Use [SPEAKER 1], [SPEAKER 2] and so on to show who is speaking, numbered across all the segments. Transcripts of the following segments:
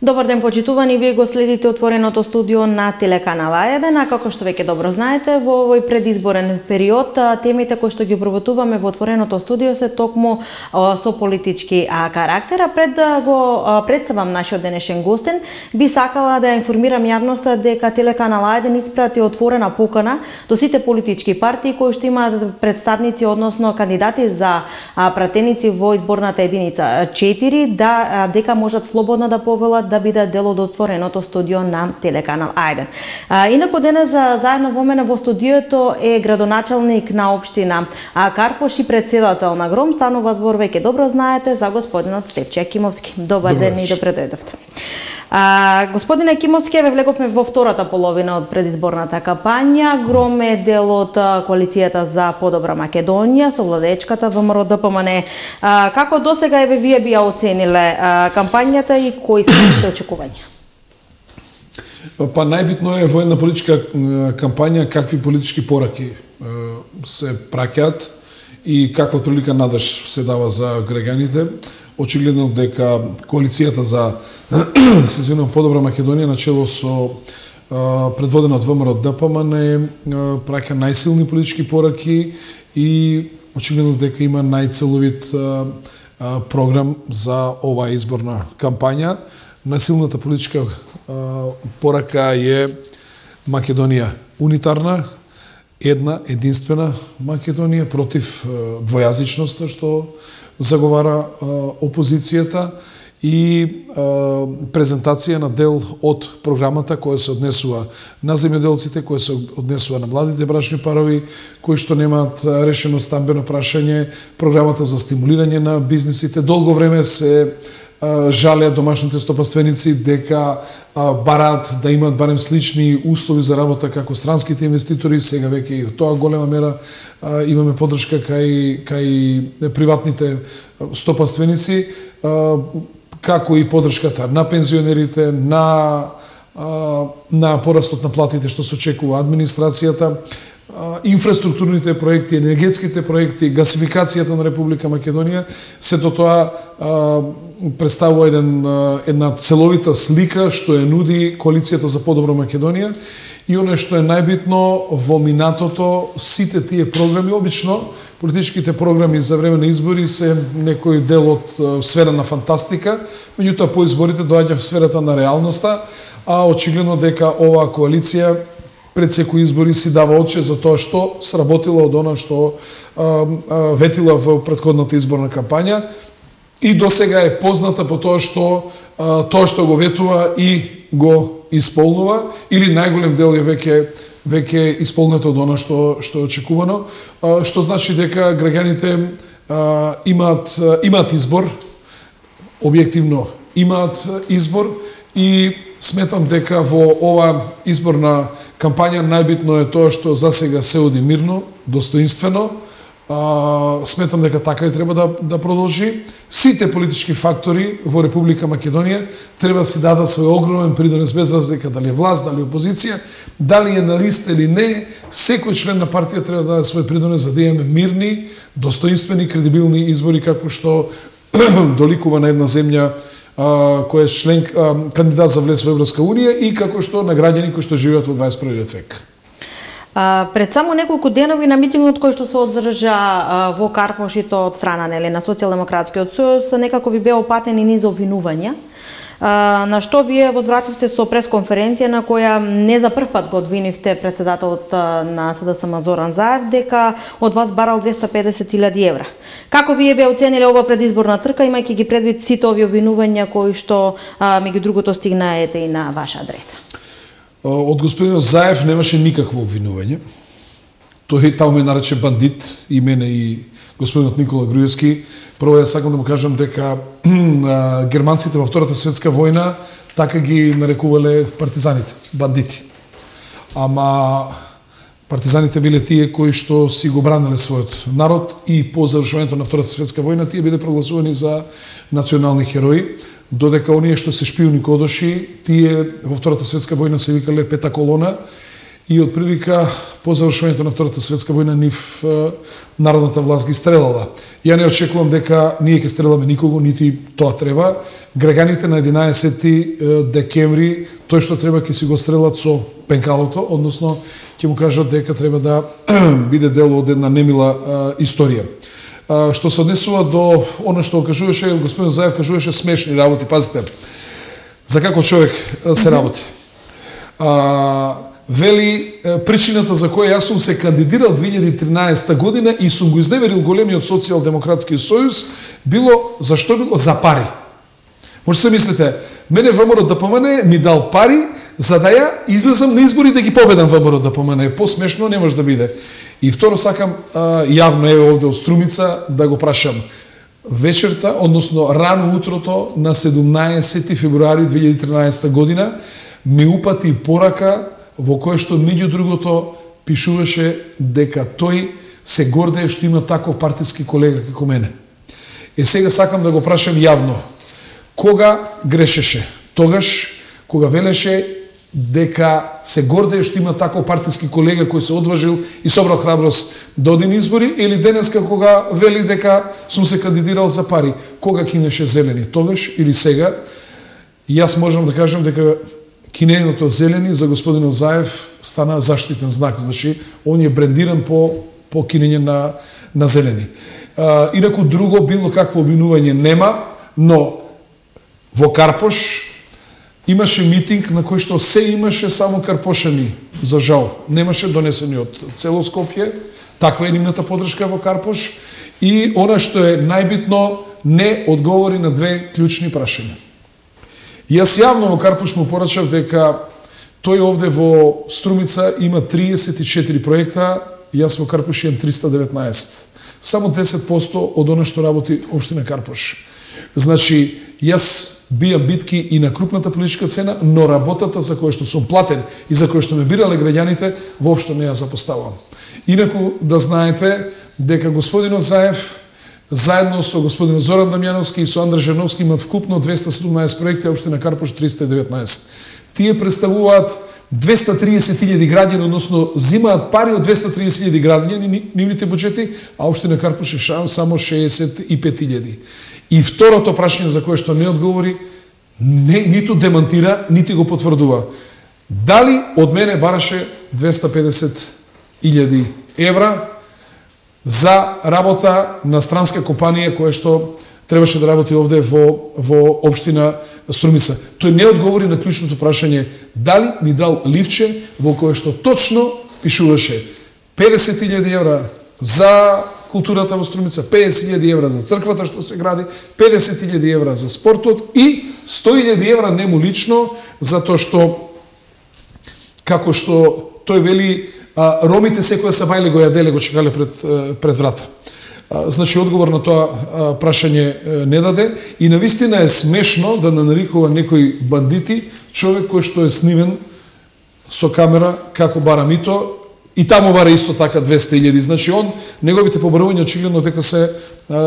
[SPEAKER 1] Добар ден, почитувани, вие го следите отвореното студио на телеканал А1, а како што веќе добро знаете, во овој предизборен период, темите кои што ги обработуваме во отвореното студио се токму со политички карактер. Пред да го представам нашиот денешен гостин, би сакала да информирам јавноста дека телеканал А1 испрати отворена покана до сите политички партии кои што имаат представници, односно кандидати за пратеници во изборната единица 4, дека можат слободно да повелат да биде дел од отвореното студио на телеканал А1. Инаку денес заедно во мене во студиото е градоначалник на општина Карпош и председател на ГРОМ. Станува збор, веќе добро знаете, за господинот Стефче Екимовски. Добар ден и добре дојдовте. Господин Екимовски, ве влеговме во втората половина од предизборната кампања. ГРОМ е дел од коалицијата за подобра Македонија со владеечката ВМРО ДПМН. Како досега вие би ја оцениле кампањата и кои се вашите очекувања?
[SPEAKER 2] Па најбитно е во една политичка кампања какви политички пораки се праќаат и каква прилика надеж се дава за граѓаните. Очигледно дека коалицијата за подобра Македонија начело со предводена од ВМРО ДПМН праќа најсилни политички пораки и очигледно дека има најцеловит програм за оваа изборна кампања. Најсилната политичка порака е Македонија унитарна, една, единствена Македонија против двојазичноста што заговара опозицијата и презентација на дел од програмата која се однесува на земјоделците, која се однесува на младите брачни парови кои што немаат решено стамбено прашање, програмата за стимулирање на бизнисите. Долго време се жалеа домашните стопанственици дека бараат да имаат барем слични услови за работа како странските инвеститори. Сега веќе и од тоа голема мера имаме поддршка кај приватните стопанственици, како и поддршката на пензионерите, на порастот на платите што се очекува администрацијата, инфраструктурните проекти, енергетските проекти, гасификацијата на Република Македонија. Сето тоа представува една целовита слика што ја нуди коалицијата за подобра Македонија. И оно што е најбитно во минатото, сите тие програми, обично политичките програми за време на избори се некој дел од сфера на фантастика, меѓутоа по изборите доаѓа в сферата на реалноста, а очигледно дека оваа коалиција пред секои избори си дава отчет за тоа што сработила од она што ветила во претходната изборна кампања и досега е позната по тоа што го ветува и го исполнува, или најголем дел е веќе исполнето од она што е очекувано, што значи дека граѓаните имаат избор, објективно имаат избор и сметам дека во ова изборна кампања најбитно е тоа што засега се оди мирно, достоинствено. Сметам дека така и треба да продолжи. Сите политички фактори во Република Македонија треба да си дадат свој огромен придонес, без разлика дали е власт, дали е опозиција, дали е на листа или не. Секој член на партија треба да даде свој придонес за да имаме мирни, достоинствени, кредибилни избори како што доликува на една земја која е член кандидат за влез во Европска унија и како што на граѓани кои што живеат во 21 век.
[SPEAKER 1] Пред само неколку денови на митингот кој што се одржа во Карпош и тоа од страна на Социјалдемократскиот сојуз, некако ви беа опатени низ обвинувања, на што вие возвративте со пресконференција на која не за прв пат го одвинивте председателот на СДСМ Зоран Заев дека од вас барал 250.000 евра. Како вие бе оцениле ова предизборна трка, имајќи ги предвид сите овие обвинувања кои што меѓу другото стигнаете и на ваша адреса?
[SPEAKER 2] Од господинот Заев немаше никакво обвинување. Тој таму ме нарече бандит, и мене и господинот Никола Груевски. Прво ја сакам да му кажам дека германците во Втората светска војна така ги нарекувале партизаните, бандити. Ама партизаните биле тие кои што си го бранеле својот народ и по завршувањето на Втората светска војна тие биле прогласувани за национални херои, додека оние што се шпиуни кодоши, тие во Втората светска војна се викале Пета колона и од прилика по завршувањето на Втората светска војна нив народната власт ги стрелала. Ја не очекувам дека ние ќе стреламе никого, нити тоа треба. Граѓаните на 11 декември тој што треба ќе си го стрелат со пенкалото, односно ќе му кажат дека треба да биде дел од една немила историја. Што се однесува до она што кажуваше господин Заев, кажуваше смешни работи, пазите. За како човек се работи. Вели причината за која јас сум се кандидирал 2013 година и сум го изневерил големиот социјалдемократски сојуз, било зашто било за пари. Може се мислите, мене ВМРО ДПМН ми дал пари за да ја излезам на избори да ги победам ВМРО ДПМН. Посмешно не може да биде. И второ сакам јавно еве овде од Струмица да го прашам. Вечерта, односно рано утрото на 17 февруари 2013 година ми упати порака во која што меѓу другото пишуваше дека тој се гордее што има таков партиски колега како мене. Сега сакам да го прашам јавно. Кога грешеше? Тогаш кога велеше дека се гордее што има таков партиски колега кој се одважил и собрал храброст да оди на избори, или денеска кога вели дека сум се кандидирал за пари? Кога кинеше зелени? Тогаш или сега? И јас можам да кажам дека кинењето зелени за господинот Заев стана заштитен знак, значи он е брендиран по кинење на зелени. Инаку друго било какво обвинување нема, но во Карпош имаше митинг на кој што се имаше само карпошани, за жал. Немаше донесени од цело Скопје, таква е нивната подршка во Карпош, и она што е најбитно, не одговори на две клучни прашања. Јас јавно во Карпош му порачав дека тој овде во Струмица има 34 проекта, јас во Карпош имам 319. Само 10% од она што работи општина Карпош. Значи, јас бијам битки и на крупната политичка цена, но работата за која што сум платен и за која што ме бирале граѓаните, воопшто не ја запоставувам. Инаку да знаете дека господинот Заев заедно со господинот Зоран Дамјановски и со Андре Жерновски имат вкупно 217 проекти, а општина Карпош 319. Тие представуваат 230.000 граѓани, односно зимаат пари од 230.000 граѓани нивните буџети, а општина Карпош е само 65.000. И второто прашање за кое што не одговори, ниту демантира, нити го потврдува. Дали од мене бараше 250.000 евра за работа на странска компанија која што требаше да работи овде во општина Струмица. Тој не одговори на клучното прашање дали ми дал ливче во кое што точно пишуваше 50.000 евра за културата во Струмица, 50.000 евра за црквата што се гради, 50.000 евра за спортот и 100.000 евра нему лично, затоа што, како што тој вели, ромите секоја се бајле го јаделе, го чекале пред врата. Значи, одговор на тоа прашање не даде и навистина е смешно да нарекува некои бандити човек кој што е снимен со камера како бара мито и таму бара исто така 200.000. Значи, неговите побарувања очигледно дека се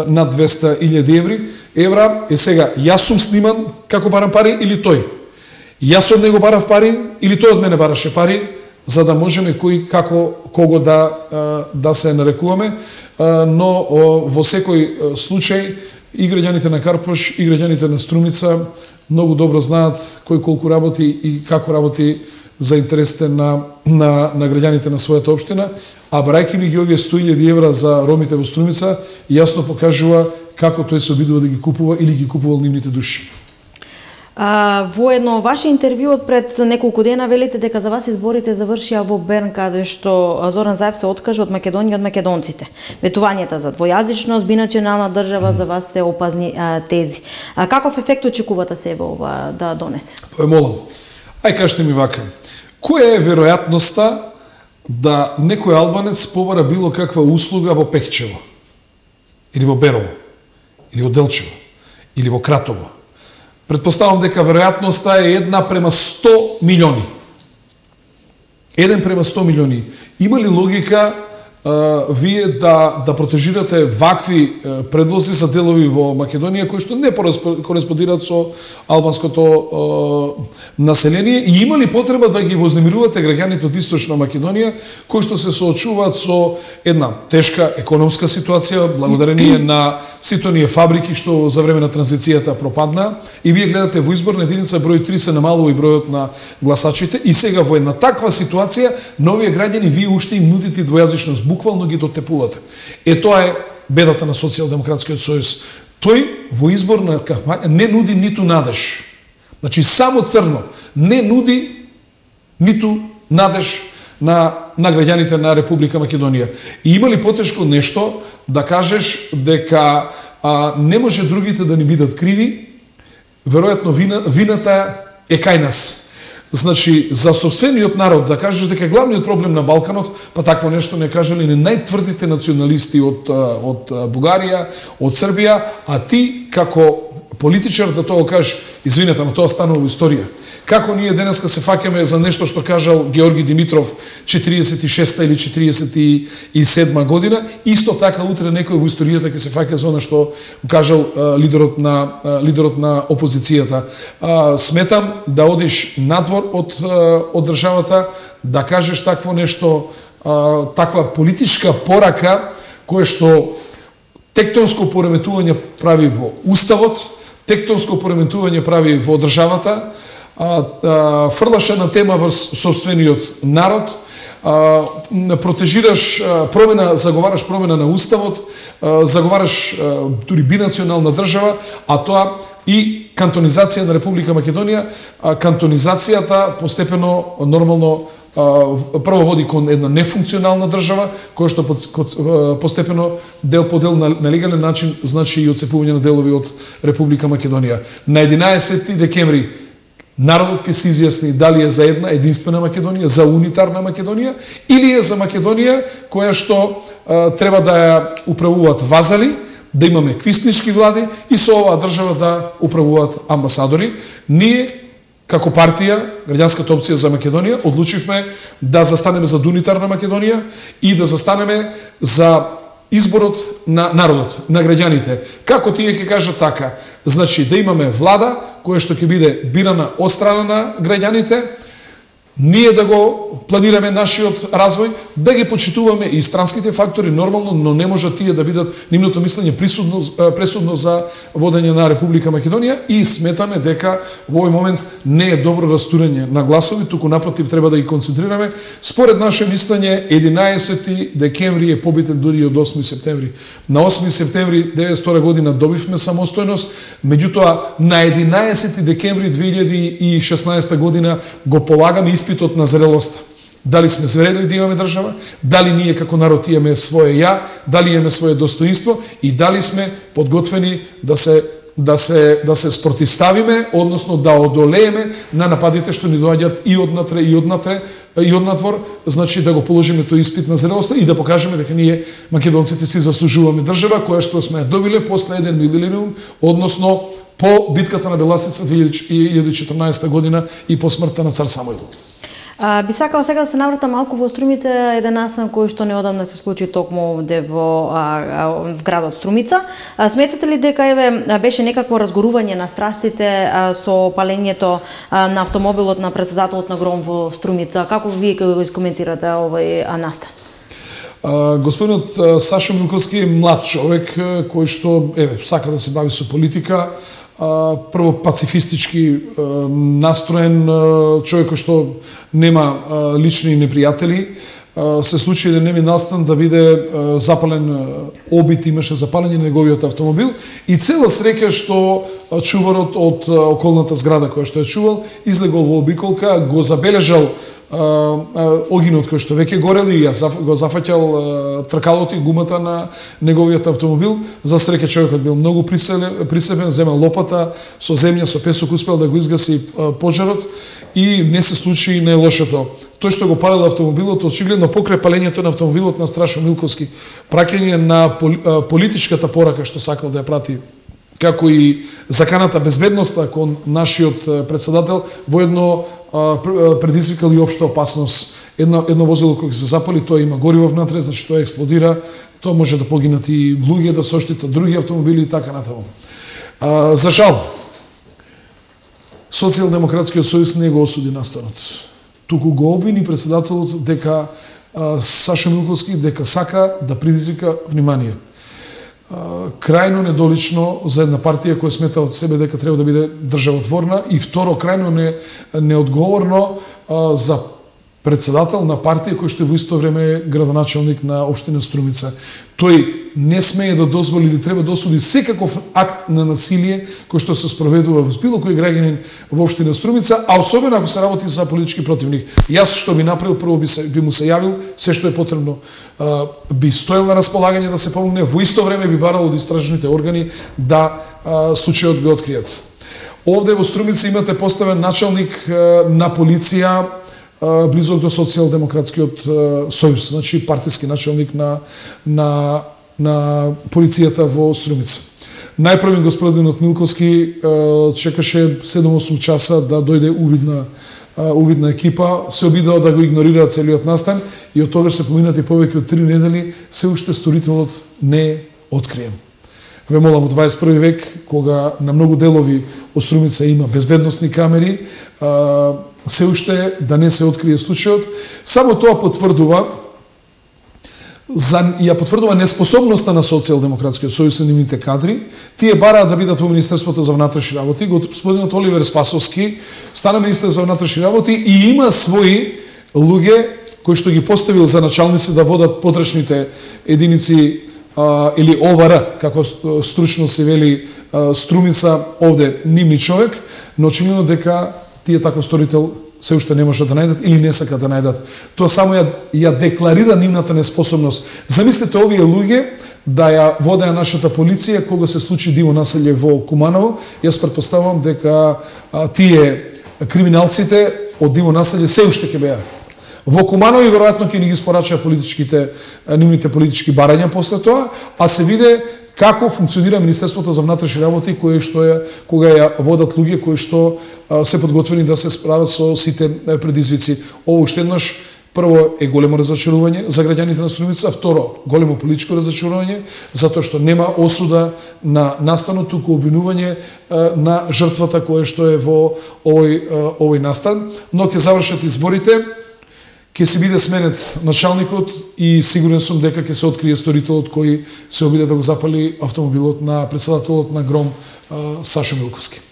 [SPEAKER 2] над 200.000 евра. Сега, јас сум сниман како барам пари или тој? Јас од него барав пари или тој од мене бараше пари, за да можеме кого да се нарекуваме, но во секој случај и граѓаните на Карпош и граѓаните на Струмица многу добро знаат кој колку работи и како работи за интересите на граѓаните на својата општина, а барајќи ми ги овие 100.000 евра за ромите во Струмица, јасно покажува како тој се обидува да ги купува или ги купувал нивните души.
[SPEAKER 1] Во едно ваше интервју од пред неколку дена велите дека за вас изборите завршија во Берн, каде што Зоран Заев се откажа од Македонија, од македонците. Ветувањата за двојазичност, бинационална држава за вас се опазни тези. Каков ефект очекувате себе ова да донесе?
[SPEAKER 2] Молам. Кажете ми вака. Која е веројатноста да некој албанец побара било каква услуга во Пехчево? Или во Берово? Или во Делчево? Или во Кратово? Предпоставам дека веројатноста е 1:100 милиони. 1:100 милиони. Има ли логика вие да протежирате вакви предлози за делови во Македонија кои што не кореспондираат со албанското население и има ли потреба да ги вознемирувате граѓаните од Источна Македонија кои што се соочуваат со една тешка економска ситуација благодарение на сите оние фабрики што за време на транзицијата пропадна и вие гледате во изборна единица број 3 се намалува и бројот на гласачите и сега во една таква ситуација на овие граѓани вие уште им нудите двојазичност, буквално ги дотепувате. Тоа е бедата на Социјалдемократскиот сојуз. Тој во изборна кампања не нуди ниту надеж. Значи само црно не нуди ниту надеж на граѓаните на Република Македонија. И има ли потешко нешто да кажеш дека не може другите да ни бидат криви, веројатно вината е кај нас. Значи, за собствениот народ да кажеш дека главниот проблем на Балканот, па такво нешто не кажали ни најтврдите националисти од Бугарија, од Србија, а ти како политичар да тоа кажеш, извинете, но тоа станува историја. Како ние денеска се фаќаме за нешто што кажал Георги Димитров 46-та или 47 година, исто така утре некој во историјата ќе се фаќа за она што кажал лидерот на опозицијата. Сметам да одиш надвор од државата, да кажеш такво нешто, таква политичка порака која што тектонско пореметување прави во уставот, тектонско пореметување прави во државата, фрлаше на тема во собствениот народ, протежираш промена, заговараш промена на уставот, заговараш дури бинационална држава, а тоа и кантонизација на Република Македонија, кантонизацијата постепено нормално прво води кон една нефункционална држава, која што постепено дел по дел на легален начин значи и отцепување на делови од Република Македонија. На 11 декември народот ќе се изјасни дали е за една единствена Македонија, за унитарна Македонија или е за Македонија која што треба да ја управуваат вазали, да имаме квиснички влади и со оваа држава да управуваат амбасадори. Ние како партија, Граѓанската опција за Македонија, одлучивме да застанеме за унитарна Македонија и да застанеме за изборот на народот, на граѓаните. Како тие ќе кажат така? Значи да имаме влада која што ќе биде бирана од страна на граѓаните, ние да го планираме нашиот развој, да ги почитуваме и странските фактори нормално, но не може тие да бидат нивното мислење пресудно за водење на Република Македонија и сметаме дека во овој момент не е добро растурање на гласови, туку напротив треба да ги концентрираме. Според наше мислење 11 декември е побитен дури од 8 септември. На 8 септември 1992 година добивме самостојност, меѓутоа на 11 декември 2016 година го полагаме испитот на зрелоста. Дали сме зрели да имаме држава, дали ние како народ имаме свое ја, дали имаме свое достоинство и дали сме подготвени да се спротивставиме, односно да одолееме на нападите што ни доаѓаат и однатре и однадвор, значи да го положиме тој испит на зрелоста и да покажеме дека ние македонците си заслужуваме држава која што сме добиле после еден милениум, односно по битката на Беласица 2014 година и по смртта на цар Самоил.
[SPEAKER 1] Би сакала сега да се навратам малку во Струмица, еден настан кој што неодамна се случи токму овде во градот Струмица. Сметате ли дека беше некакво разгорување на страстите со палењето на автомобилот на претседателот на ГРОМ во Струмица? Како вие го искоментирате овој настан?
[SPEAKER 2] Господинот Саша Милковски е млад човек кој што сака да се бави со политика. Прво пацифистички настроен човек што нема лични непријатели. Се случи еден неми настан да биде запален обид, имаше запалење на неговиот автомобил и цела среќа што чуварот од околната зграда која што ја чувал излегол во обиколка, го забележал огинот кој што веќе горел и го зафаќал тркалот и гумата на неговиот автомобил. За среќа човекот бил многу присебен, земал лопата со земја, со песок успел да го изгаси пожарот и не се случи најлошото. Тој што го палил автомобилот, очигледно покрај палењето на автомобилот на Страшо Милковски, праќање на политичката порака што сакал да ја прати, како и заканата безбедноста кон нашиот претседател, воедно предизвикал и општа опасност едно возило кое се запали, тоа има гориво внатре, значи тоа експлодира, тоа може да погинат и луѓе, да се оштетат други автомобили и така натаму. За жал, Социјалдемократскиот сојуз не го осуди настанот. Туку го обвини председателот дека Сашо Милковски дека сака да предизвика внимание. Крајно недолично за една партија која смета од себе дека треба да биде државотворна и второ крајно неодговорно за председател на партија кој што во исто време е градоначелник на општина Струмица. Тој не смее да дозволи или треба да осуди секаков акт на насилие кој што се спроведува во било кој граѓанин во општина Струмица, а особено ако се работи за политички противник. Јас што би направил, прво би му се јавил, се што е потребно, би стоел на располагање да се помогне, во исто време би барал од истражните органи да случајот го откријат. Овде во Струмица имате поставен началник на полиција близок до Социјалдемократскиот сојуз, значи партиски началник на полицијата во Струмица. Најпрвен господинот Милковски чекаше 7-8 часа да дојде увидна екипа, се обидува да го игнорира целиот настан и од тогаш се поминати повеќе од 3 недели, се уште сторителот не е откриен. Ве молам, од 21 век, кога на многу делови од Струмица има безбедносни камери, се уште да не се открие случајот, само тоа потврдува неспособноста на Социјалдемократскиот сојуз и нивните кадри. Тие бараат да бидат во Министерството за внатрешни работи. Господинот Оливер Спасовски стана министер за внатрешни работи и има своји луѓе кои што ги поставил за началници да водат потрашните единици или ОВР, како стручно се вели Струмица, овде нивни човек, но очигледно дека тие таков сторител се уште не можат да најдат или не сакат да најдат. Тоа само ја декларира нивната неспособност. Замислете овие луѓе да ја водеа нашата полиција кога се случи диво населје во Куманово. Јас претпоставувам дека тие криминалците од диво населје се уште ќе беа во Куманово и веројатно ќе ни ги спорачаа нивните политички барања после тоа, а се виде како функционира Министерството за внатрешни работи, кога ја водат луѓе кои што се подготвени да се справат со сите предизвици. Ово уште еднаш, прво е големо разочарување за граѓаните на Струмица, второ големо политичко разочарување, затоа што нема осуда на настанот, туку обвинување на жртвата која што е во овој настан, но ќе завршат изборите, ќе се биде сменет началникот и сигурен сум дека ќе се открие сторителот кој се обиде да го запали автомобилот на председателот на Гром Сашо Милковски.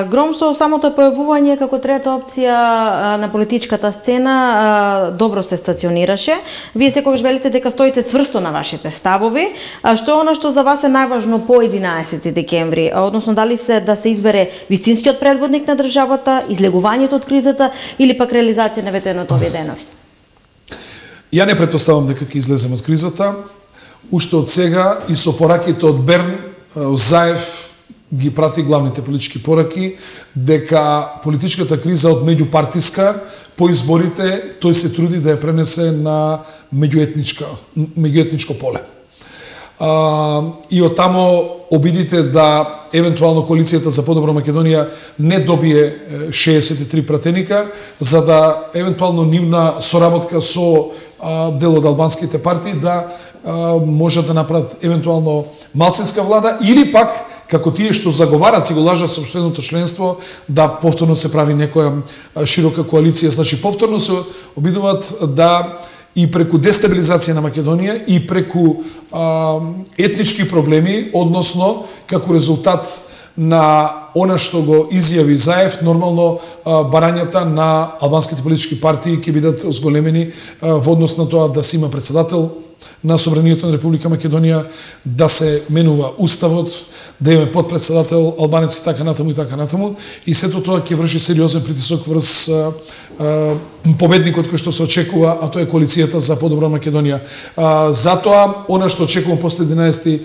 [SPEAKER 1] Гром со самото појавување како трета опција на политичката сцена добро се стационираше. Вие секогаш велите дека стоите цврсто на вашите ставови. Што е она што за вас е најважно по 11 декември? Односно, дали да се избере вистинскиот предводник на државата, излегувањето од кризата или пак реализација на ветеното овие денови?
[SPEAKER 2] Ја не претпоставам дека ќе излезем од кризата. Уште од сега и со пораките од Берн, Заев ги прати главните политички пораки, дека политичката криза од меѓупартиска по изборите тој се труди да ја пренесе на меѓуетничко поле. И од тамо обидите да евентуално коалицијата за подобра Македонија не добие 63 пратеника, за да евентуално нивна соработка со дел од албанските партии да можат да направат евентуално малцинска влада или пак како тие што заговарат, си го лажат сопственото членство, да повторно се прави некоја широка коалиција. Значи, повторно се обидуваат да и преку дестабилизација на Македонија и преку етнички проблеми, односно, како резултат на она што го изјави Заев, нормално барањата на албанските политички партии ќе бидат зголемени во однос на тоа да се има председател на Собранието на Република Македонија, да се менува уставот, да имаме подпредседател албанец и така натаму и така натаму, и сето тоа ќе врши сериозен притисок врз победникот кој што се очекува, а тоа е коалицијата за подобра Македонија. Затоа, она што очекувам после 11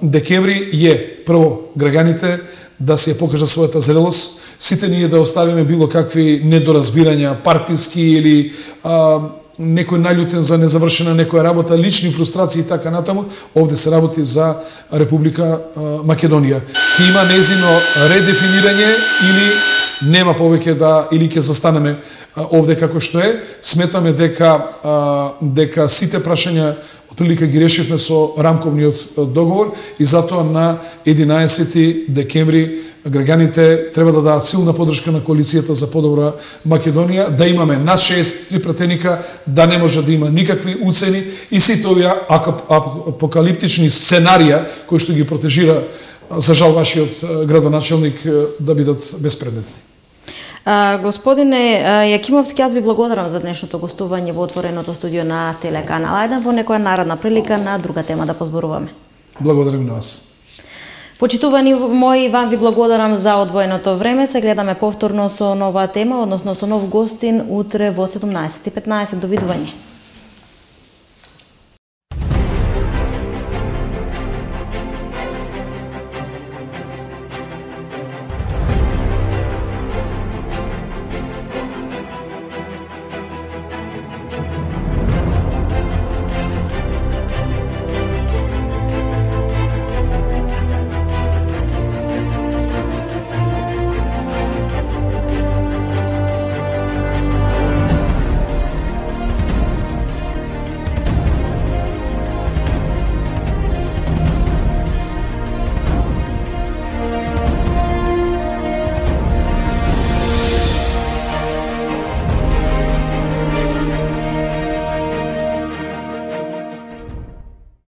[SPEAKER 2] декември е, прво, граѓаните да се покажат својата зрелост, сите ние да оставиме било какви недоразбирања, партиски или некој наљутен за незавршена некоја работа, лични фрустрации и така натаму. Овде се работи за Република Македонија. Ќе има незино редефинирање или нема повеќе или ќе застанеме овде како што е. Сметаме дека сите прашања отприлика ги решивме со рамковниот договор и затоа на 11 декември граѓаните треба да дадат силна поддршка на коалицијата за подобра Македонија, да имаме над 63 пратеника, да не може да има никакви уцени и сите овие апокалиптични сценарија кои што ги протежира за жал вашиот градоначелник да бидат безпредметни.
[SPEAKER 1] Господине Јакимовски, аз ви благодарам за днешното гостување во отвореното студио на телеканал 1. Во некоја наредна прилика на друга тема да позборуваме.
[SPEAKER 2] Благодарам на вас.
[SPEAKER 1] Почитувани мои, вам ви благодарам за одвоеното време. Се гледаме повторно со нова тема, односно со нов гостин утре во 17:15. Довидување.